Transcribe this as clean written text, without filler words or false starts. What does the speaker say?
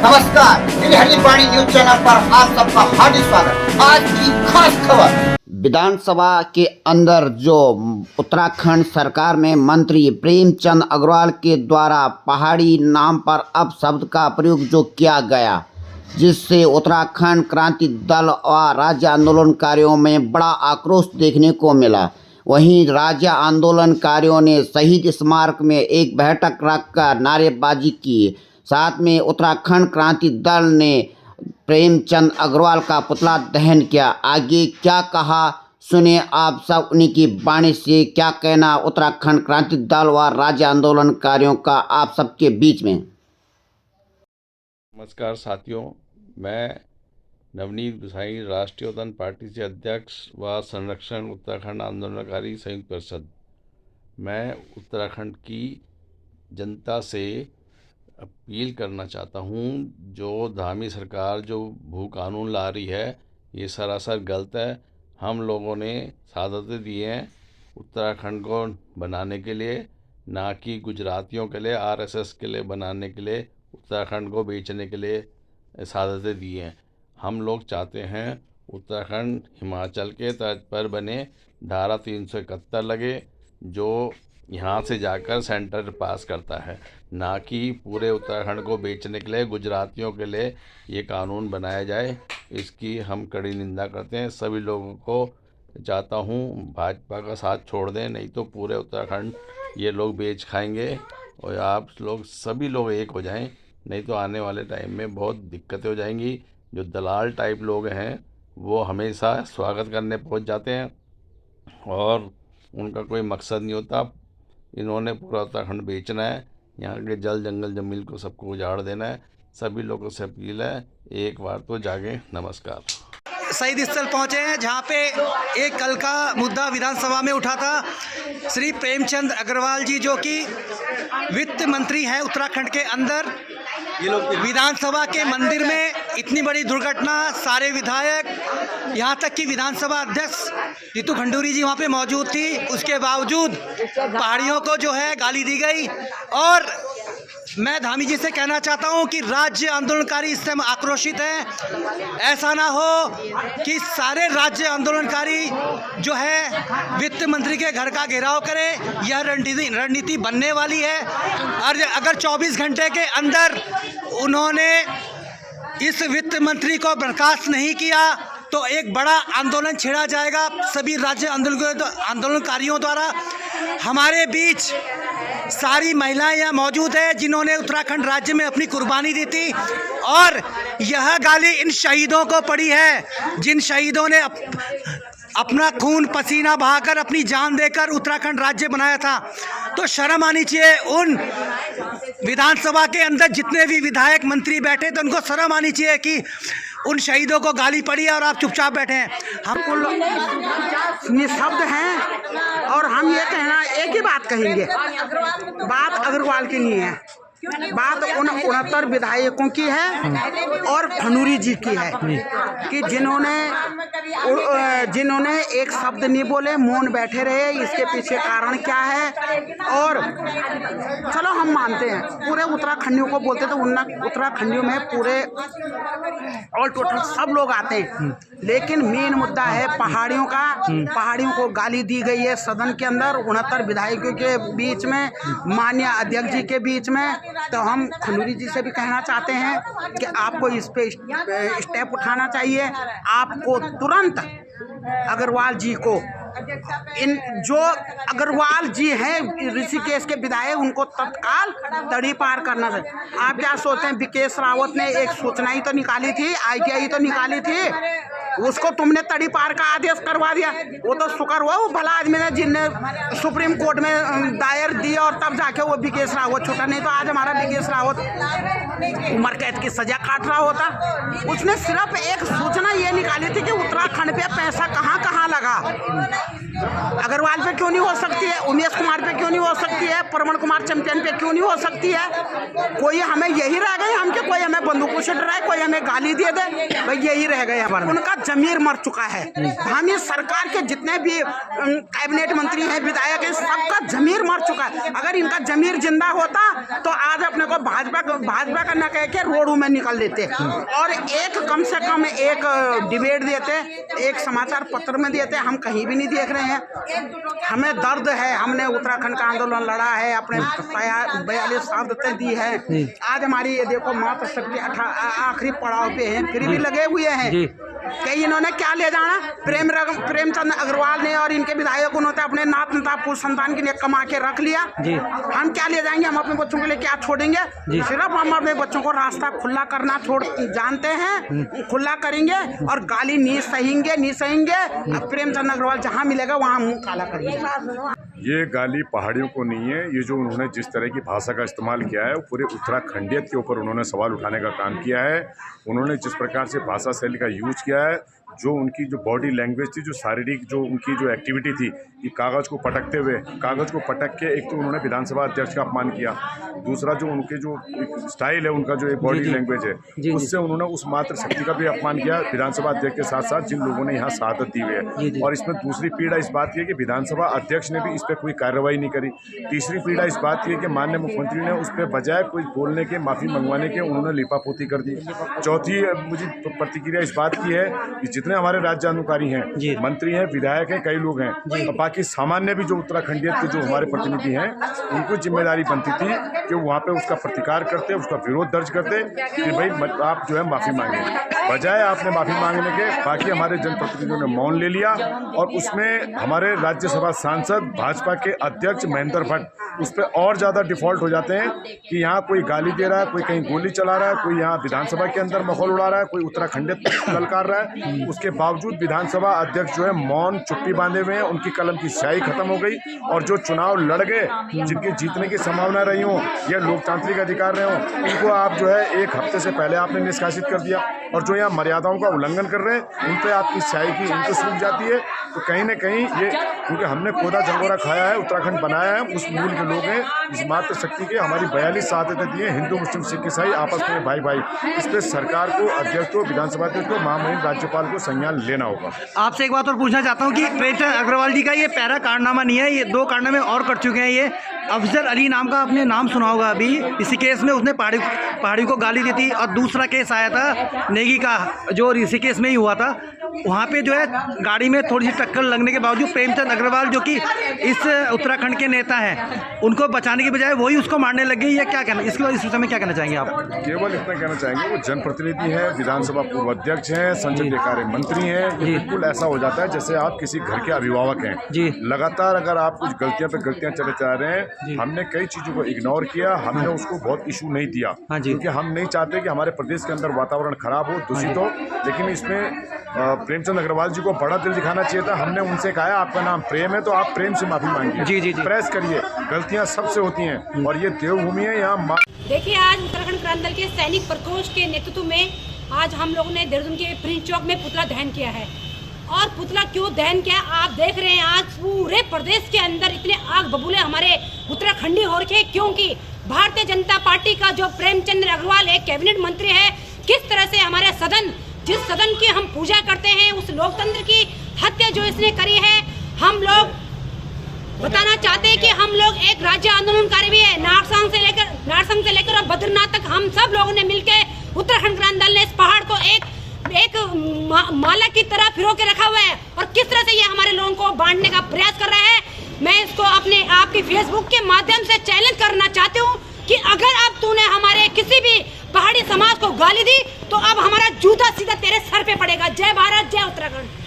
नमस्कार, दिल्ली वाणी news channel पर आप सबका हार्दिक स्वागत। आज की खास खबर, विधानसभा के अंदर जो उत्तराखंड सरकार में मंत्री प्रेमचंद अग्रवाल के द्वारा पहाड़ी नाम पर अपशब्द का प्रयोग जो किया गया, जिससे उत्तराखंड क्रांति दल और राज्य आंदोलनकारियों में बड़ा आक्रोश देखने को मिला। वहीं राज्य आंदोलनकारियों ने शहीद स्मारक में एक बैठक रखकर नारेबाजी की। साथ में उत्तराखंड क्रांति दल ने प्रेमचंद अग्रवाल का पुतला दहन किया। आगे क्या कहा सुने आप सब, उन्हीं की वाणी से। क्या कहना उत्तराखंड क्रांति दल व राज्य आंदोलनकारियों का आप सबके बीच में। नमस्कार साथियों, मैं नवनीत गुसाई, राष्ट्रीय उत्थान पार्टी से अध्यक्ष व संरक्षण उत्तराखंड आंदोलनकारी संयुक्त परिषद। मैं उत्तराखंड की जनता से अपील करना चाहता हूँ, जो धामी सरकार जो भू कानून ला रही है, ये सरासर गलत है। हम लोगों ने शहादतें दी हैं उत्तराखंड को बनाने के लिए, ना कि गुजरातियों के लिए, आरएसएस के लिए बनाने के लिए, उत्तराखंड को बेचने के लिए शहादतें दी हैं। हम लोग चाहते हैं उत्तराखंड हिमाचल के तर्ज पर बने, धारा 371 लगे, जो यहाँ से जाकर सेंटर पास करता है, ना कि पूरे उत्तराखंड को बेचने के लिए गुजरातियों के लिए ये कानून बनाया जाए। इसकी हम कड़ी निंदा करते हैं। सभी लोगों को चाहता हूँ भाजपा का साथ छोड़ दें, नहीं तो पूरे उत्तराखंड ये लोग बेच खाएंगे और आप लोग सभी लोग एक हो जाएं, नहीं तो आने वाले टाइम में बहुत दिक्कतें हो जाएंगी। जो दलाल टाइप लोग हैं वो हमेशा स्वागत करने पहुंच जाते हैं और उनका कोई मकसद नहीं होता। इन्होंने पूरा उत्तराखंड बेचना है, यहाँ के जल जंगल जमीन को सबको उजाड़ देना है। सभी लोगों से अपील है, एक बार तो जागें। नमस्कार। शहीद स्थल पहुंचे हैं, जहां पे एक कल का मुद्दा विधानसभा में उठा था। श्री प्रेमचंद अग्रवाल जी, जो कि वित्त मंत्री हैं उत्तराखंड के अंदर, विधानसभा के मंदिर में इतनी बड़ी दुर्घटना, सारे विधायक, यहाँ तक कि विधानसभा अध्यक्ष रितु खंडूरी जी वहाँ पे मौजूद थी, उसके बावजूद पहाड़ियों को जो है गाली दी गई। और मैं धामी जी से कहना चाहता हूं कि राज्य आंदोलनकारी इससे आक्रोशित हैं। ऐसा ना हो कि सारे राज्य आंदोलनकारी जो है वित्त मंत्री के घर का घेराव करें। यह रणनीति बनने वाली है और अगर 24 घंटे के अंदर उन्होंने इस वित्त मंत्री को बर्खास्त नहीं किया तो एक बड़ा आंदोलन छेड़ा जाएगा सभी राज्य आंदोलनकारियों द्वारा। हमारे बीच सारी महिलाएं यहाँ मौजूद है जिन्होंने उत्तराखंड राज्य में अपनी कुर्बानी दी थी, और यह गाली इन शहीदों को पड़ी है जिन शहीदों ने अपना खून पसीना बहाकर, अपनी जान देकर उत्तराखंड राज्य बनाया था। तो शर्म आनी चाहिए उन विधानसभा के अंदर जितने भी विधायक मंत्री बैठे, तो उनको शर्म आनी चाहिए कि उन शहीदों को गाली पड़ी है और आप चुपचाप बैठे हैं। हम निःशब्द हैं और हम ये कहना एक ही बात कहेंगे, बात अग्रवाल की नहीं है, बात उन 69 विधायकों की है और खंडूरी जी की है कि जिन्होंने एक शब्द नहीं बोले, मौन बैठे रहे। इसके पीछे कारण क्या है? और चलो हम मानते हैं पूरे उत्तराखंडियों को बोलते तो उत्तराखंडियों में पूरे ऑल टोटल सब लोग आते हैं, लेकिन मेन मुद्दा है पहाड़ियों का। पहाड़ियों को गाली दी गई है सदन के अंदर 69 विधायकों के बीच में, माननीय अध्यक्ष जी के बीच में। तो हम खंडूरी जी से भी कहना चाहते हैं कि आपको इस पे स्टेप उठाना चाहिए। आपको तुरंत अग्रवाल जी को, इन जो अग्रवाल जी हैं ऋषिकेश के विधायक, उनको तत्काल तड़ी पार करना चाहिए। आप क्या सोचते हैं? विकेश रावत ने एक सूचना ही तो निकाली थी, ITI तो निकाली थी, उसको तुमने तड़ी पार का आदेश करवा दिया। वो तो शुक्र हुआ वो भला आदमी ने जिनने सुप्रीम कोर्ट में दायर दिया और तब जाके वो विकेश रावत छूटा, नहीं तो आज हमारा विकेश रावत उम्र कैद की सजा काट रहा होता। उसने सिर्फ एक सूचना ये निकाली थी कि उत्तराखंड पे पैसा कहाँ कहाँ लगा। अग्रवाल पे क्यों नहीं हो सकती है, उमेश कुमार पे क्यों नहीं हो सकती है, प्रवण कुमार चैंपियन पे क्यों नहीं हो सकती है? कोई हमें यही रह गए हम कि कोई हमें बंदूकों से डराए, कोई हमें गाली दे दे, भाई यही रह गए हमारे। उनका जमीर मर चुका है। हम इस सरकार के जितने भी कैबिनेट मंत्री हैं, विधायक हैं, सबका जमीर मर चुका है। अगर इनका जमीर जिंदा होता तो आज अपने को भाजपा का न कह के रोडों में निकल देते और एक कम से कम एक डिबेट देते, एक समाचार पत्र में देते। हम कहीं भी नहीं देख रहे हैं। हमें दर्द है, हमने उत्तराखंड का आंदोलन लड़ा है, अपने 42 शहादतें दी है। आज हमारी ये देखो मातृ शक्ति आखिरी पड़ाव पे है, फिर भी लगे हुए हैं कि इन्होंने क्या ले जाना। प्रेमचंद अग्रवाल ने और इनके विधायकों ने अपने नात नतापुर संतान के लिए कमा के रख लिया। हम क्या ले जाएंगे? हम अपने बच्चों के लिए क्या छोड़ेंगे? सिर्फ हम अपने बच्चों को रास्ता खुला करना जानते हैं, खुला करेंगे और गाली नहीं सहेंगे। प्रेमचंद अग्रवाल जहाँ मिलेगा वहाँ मुंह काला करेंगे। ये गाली पहाड़ियों को नहीं है। ये जो उन्होंने जिस तरह की भाषा का इस्तेमाल किया है, वो पूरे उत्तराखंडियत के ऊपर उन्होंने सवाल उठाने का काम किया है। उन्होंने जिस प्रकार से भाषा शैली का यूज किया है, जो उनकी जो बॉडी लैंग्वेज थी, जो शारीरिक जो उनकी जो एक्टिविटी थी, कि कागज़ को पटकते हुए, कागज़ को पटक के एक तो उन्होंने विधानसभा अध्यक्ष का अपमान किया, दूसरा जो उनके जो स्टाइल है, उनका जो एक बॉडी लैंग्वेज है, उससे उन्होंने उस मातृ शक्ति का भी अपमान किया विधानसभा अध्यक्ष के साथ साथ जिन लोगों ने यहाँ शहादत दी हुई है। और इसमें दूसरी पीड़ा इस बात की है कि विधानसभा अध्यक्ष ने भी इस पर कोई कार्रवाई नहीं करी। तीसरी पीड़ा इस बात की है कि माननीय मुख्यमंत्री ने उस पर बजाय कोई बोलने के, माफ़ी मंगवाने के, उन्होंने लिपापोती कर दी। चौथी मुझे प्रतिक्रिया इस बात की है कि जितने हमारे राज्यानुकारी हैं, मंत्री हैं, विधायक हैं, कई लोग हैं, और बाकी सामान्य भी जो उत्तराखंडियत के जो हमारे प्रतिनिधि हैं, उनको जिम्मेदारी बनती थी कि वहाँ पे उसका प्रतिकार करते, उसका विरोध दर्ज करते कि भाई आप जो है माफ़ी मांगे। बजाय आपने माफ़ी मांगने के बाकी हमारे जनप्रतिनिधियों ने मौन ले लिया और उसमें हमारे राज्यसभा सांसद भाजपा के अध्यक्ष महेंद्र भट्ट उस पर और ज़्यादा डिफ़ॉल्ट हो जाते हैं कि यहाँ कोई गाली दे रहा है, कोई कहीं गोली चला रहा है, कोई यहाँ विधानसभा के अंदर माहौल उड़ा रहा है, कोई उत्तराखंडियत ललकार रहा है। उसके बावजूद विधानसभा अध्यक्ष जो है मौन चुप्पी बांधे हुए हैं। उनकी कलम की स्याही खत्म हो गई और जो चुनाव लड़ गए, जिनके जीतने की संभावना रही हो या लोकतांत्रिक अधिकार रहे हो, उनको आप जो है एक हफ्ते से पहले आपने निष्कासित कर दिया। और जो यहाँ मर्यादाओं का उल्लंघन कर रहे हैं, उन पर आपकी स्याही की इनको सूख जाती है। तो कहीं ना कहीं ये, क्योंकि हमने खोदा जंगोरा खाया है, उत्तराखंड बनाया है, उस मूल के लोग हैं, इस मातृ शक्ति के हमारी 42 शहादतें दी हैं, हिंदू मुस्लिम सिख ईसाई आपस में भाई भाई। इस पर सरकार को, अध्यक्ष को, विधानसभा अध्यक्ष को, महामहिम राज्यपाल को संज्ञान लेना होगा। आपसे एक बात और पूछना चाहता हूँ कि प्रेमचंद अग्रवाल जी का ये पहला कारनामा नहीं है, ये 2 कारनामे और कर चुके हैं। ये अफजल अली नाम का आपने नाम सुना होगा, अभी इसी केस में उसने पहाड़ी को गाली दी थी। और दूसरा केस आया था नेगी का, जो ऋषिकेश में ही हुआ था। वहाँ पे जो है गाड़ी में थोड़ी सी टक्कर लगने के बावजूद प्रेमचंद अग्रवाल, जो कि इस उत्तराखंड के नेता हैं, उनको बचाने की बजाय वही उसको मारने लग गई। या क्या कहना, इस विषय में क्या कहना चाहेंगे आप? केवल इतना कहना चाहेंगे, वो जनप्रतिनिधि हैं, विधानसभा पूर्व अध्यक्ष हैं, संसदीय कार्य मंत्री हैं। ये बिल्कुल ऐसा हो जाता है जैसे आप किसी घर के अभिभावक हैं। लगातार अगर आप कुछ गलतियां पे गलतियां चले जा रहे हैं, हमने कई चीज़ों को इग्नोर किया, हमने उसको बहुत इशू नहीं दिया, क्योंकि हम नहीं चाहते कि हमारे प्रदेश के अंदर वातावरण खराब हो, दूषित हो। लेकिन इसमें प्रेमचंद अग्रवाल जी को बड़ा दिल दिखाना चाहिए था। हमने उनसे कहा आपका नाम प्रेम है तो आप प्रेम से माफी मांगिए, प्रेस करिए, गलतियां सबसे होती हैं और ये देवभूमि है यहाँ। देखिए, आज उत्तराखंड क्रांति दल के सैनिक प्रकोष्ठ के नेतृत्व में आज हम लोगों ने देहरादून के प्रिंस चौक में पुतला दहन किया है। और पुतला क्यों दहन किया आप देख रहे हैं। आज पूरे प्रदेश के अंदर इतने आग बबूले हमारे उत्तराखंडी हो रखे, क्योंकि भारतीय जनता पार्टी का जो प्रेमचंद अग्रवाल एक कैबिनेट मंत्री है, किस तरह से हमारे सदन, जिस सदन की हम पूजा करते हैं, उस लोकतंत्र की हत्या जो इसने करी है। हम लोग बताना चाहते हैं कि हम लोग एक राज्य आंदोलनकारी भी है। नारसंग से लेकर और बद्रीनाथ तक हम सब लोगों ने मिलकर उत्तराखंड क्रांति दल ने इस पहाड़ को एक माला की तरह फिरो के रखा हुआ है। और किस तरह से ये हमारे लोगों को बांटने का प्रयास कर रहा है, मैं इसको अपने आपकी फेसबुक के माध्यम से चैलेंज करना चाहती हूँ कि अगर अब तूने हमारे किसी भी पहाड़ी समाज को गाली दी तो अब हमारा जूता सीधा तेरे सर पे पड़ेगा। जय भारत, जय उत्तराखंड।